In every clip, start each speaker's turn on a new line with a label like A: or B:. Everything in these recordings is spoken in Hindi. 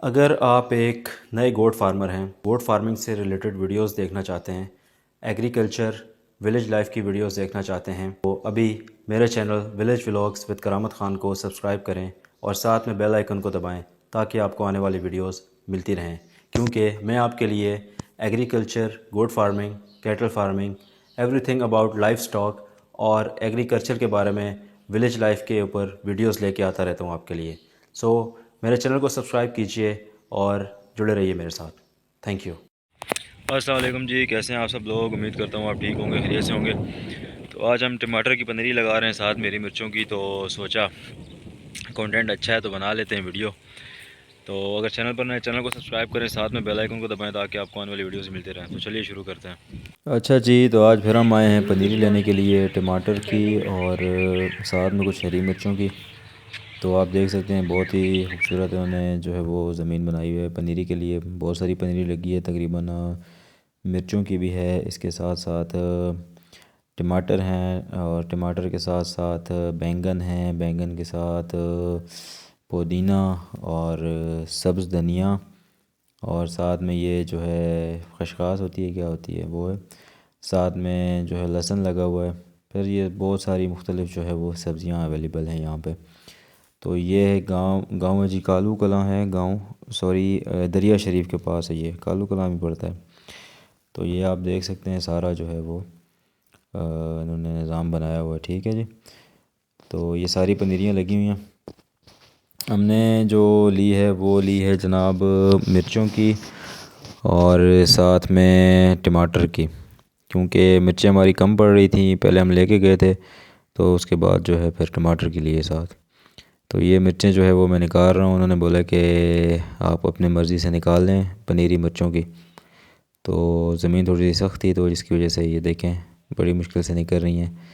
A: अगर आप एक नए गोट फार्मर हैं, गोट फार्मिंग से रिलेटेड वीडियोस देखना चाहते हैं, एग्रीकल्चर विलेज लाइफ की वीडियोस देखना चाहते हैं, तो अभी मेरे चैनल विलेज व्लॉग्स विद करामत ख़ान को सब्सक्राइब करें और साथ में बेल आइकन को दबाएं ताकि आपको आने वाली वीडियोस मिलती रहें। क्योंकि मैं आपके लिए agriculture, goat farming, cattle farming, everything about livestock और एग्रीकल्चर के बारे में विलेज लाइफ के ऊपर वीडियोस लेके आता रहता हूँ आपके लिए। सो मेरे चैनल को सब्सक्राइब कीजिए और जुड़े रहिए मेरे साथ। Thank you.
B: अस्सलाम वालेकुम जी, कैसे हैं आप सब लोग। उम्मीद करता हूँ आप ठीक होंगे, खैरियत से होंगे। तो आज हम टमाटर की पनीरी लगा रहे हैं साथ मेरी मिर्चों की। तो सोचा कंटेंट अच्छा है तो बना लेते हैं वीडियो। तो अगर चैनल पर नए, चैनल को सब्सक्राइब करें, साथ में बेल आइकन को दबाएं ताकि आपको आने वाली वीडियोस मिलते रहें। तो चलिए शुरू करते हैं। अच्छा जी, तो आज फिर हम आए हैं पनीरी लेने के लिए टमाटर की और साथ में कुछ हरी मिर्चों की। तो आप देख सकते हैं बहुत ही खूबसूरत उन्होंने जो है वो ज़मीन बनाई हुई है पनीरी के लिए। बहुत सारी पनीरी लगी है, तकरीबन मिर्चों की भी है, इसके साथ साथ टमाटर हैं और टमाटर के साथ साथ बैंगन हैं, बैंगन के साथ पुदीना और सब्ज़ धनिया और साथ में ये जो है खशखास होती है, क्या होती है वो है, साथ में जो है लहसुन लगा हुआ है। फिर ये बहुत सारी मुख्तलिफ़ जो है वो सब्ज़ियाँ अवेलेबल हैं यहाँ पे। तो ये है गाँव है जी, कालू कलां है गांव, सॉरी दरिया शरीफ के पास है, ये कालू कलां भी पड़ता है। तो ये आप देख सकते हैं सारा जो है वो इन्होंने निज़ाम बनाया हुआ है, ठीक है जी। तो ये सारी पनीरियाँ लगी हुई हैं। हमने जो ली है वो ली है जनाब मिर्चों की और साथ में टमाटर की, क्योंकि मिर्चें हमारी कम पड़ रही थी, पहले हम लेके गए थे, तो उसके बाद जो है फिर टमाटर के लिए साथ। तो ये मिर्चें जो है वो मैं निकाल रहा हूँ। उन्होंने बोला कि आप अपनी मर्ज़ी से निकाल लें पनीरी मिर्चों की। तो ज़मीन थोड़ी सी सख्त थी तो जिसकी वजह से ये देखें बड़ी मुश्किल से निकल रही हैं।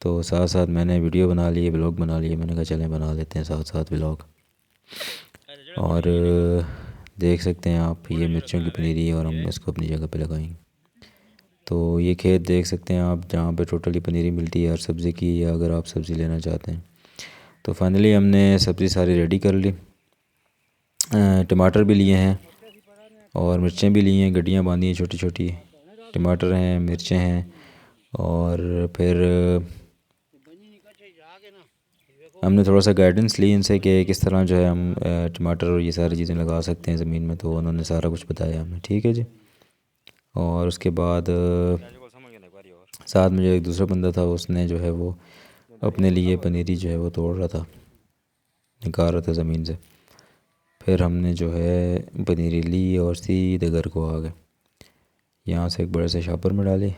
B: तो साथ साथ मैंने वीडियो बना लिए, ब्लॉग बना लिए, मैंने कहा चलें बना लेते हैं साथ साथ ब्लॉग। और देख सकते हैं आप ये मिर्चों की पनीरी और हम इसको अपनी जगह पे लगाएंगे। तो ये खेत देख सकते हैं आप जहाँ पे टोटली पनीरी मिलती है हर सब्ज़ी की, या अगर आप सब्ज़ी लेना चाहते हैं। तो फाइनली हमने सब्ज़ी सारी रेडी कर ली। टमाटर भी लिए हैं और मिर्चें भी ली हैं, गड्डियाँ बांधी हैं छोटी छोटी। टमाटर हैं, मिर्चें हैं और फिर हमने थोड़ा सा गाइडेंस ली इनसे कि किस तरह जो है हम टमाटर और ये सारी चीज़ें लगा सकते हैं ज़मीन में। तो उन्होंने सारा कुछ बताया हमें, ठीक है जी। और उसके बाद साथ में जो एक दूसरा बंदा था उसने जो है वो अपने लिए पनीरी जो है वो तोड़ रहा था, निकाल रहा था ज़मीन से। फिर हमने जो है पनीरी ली और सीधे घर को आ गए। यहाँ से एक बड़े से शापर में डाली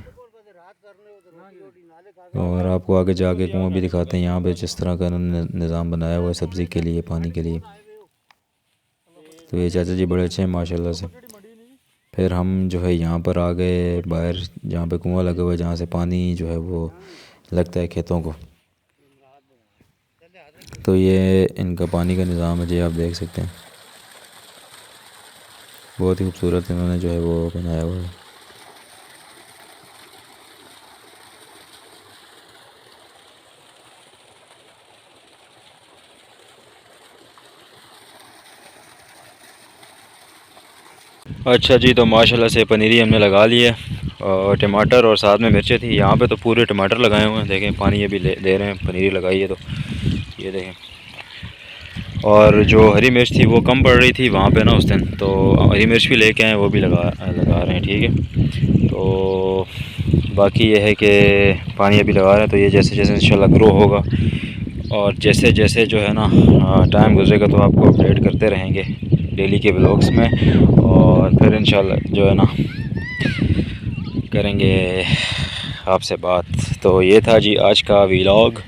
B: और आपको आगे जाके कुआं भी दिखाते हैं। यहाँ पे जिस तरह का उन्होंने निज़ाम बनाया हुआ है सब्ज़ी के लिए, पानी के लिए। तो ये चाचा जी बड़े अच्छे हैं माशाल्लाह से। फिर हम जो है यहाँ पर आ गए बाहर, जहाँ पे कुआं लगा हुआ है, जहाँ से पानी जो है वो लगता है खेतों को। तो ये इनका पानी का निज़ाम है जी, आप देख सकते हैं बहुत ही खूबसूरत इन्होंने जो है वो बनाया हुआ है। अच्छा जी, तो माशाल्लाह से पनीरी हमने लगा ली है और टमाटर और साथ में मिर्चें थी। यहाँ पे तो पूरे टमाटर लगाए हुए हैं, देखें पानी ये भी दे रहे हैं, पनीरी लगाई है तो ये देखें। और जो हरी मिर्च थी वो कम पड़ रही थी वहाँ पे ना उस दिन, तो हरी मिर्च भी लेके आए, वो भी लगा रहे हैं, ठीक है। तो बाकी ये है कि पानी अभी लगा रहे हैं, तो ये जैसे जैसे इंशाल्लाह ग्रो होगा और जैसे जैसे जो है ना टाइम गुजरेगा तो आपको अपडेट करते रहेंगे डेली के व्लॉग्स में। और फिर इंशाल्लाह जो है ना करेंगे आपसे बात। तो ये था जी आज का व्लॉग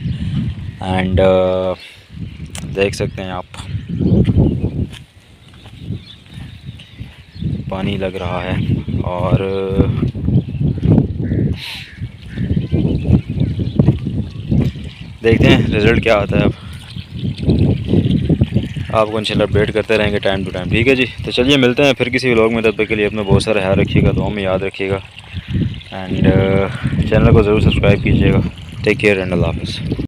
B: एंड देख सकते हैं आप पानी लग रहा है और देखते हैं रिज़ल्ट क्या आता है। अब आपको इंशाल्लाह अपडेट करते रहेंगे टाइम टू टाइम, ठीक है जी। तो चलिए मिलते हैं फिर किसी व्लॉग में, तब तक के लिए अपना बहुत सारा ख्याल रखिएगा, दुआ में याद रखिएगा एंड चैनल को ज़रूर सब्सक्राइब कीजिएगा। टेक केयर एंड अल्लाह हाफ़िज़।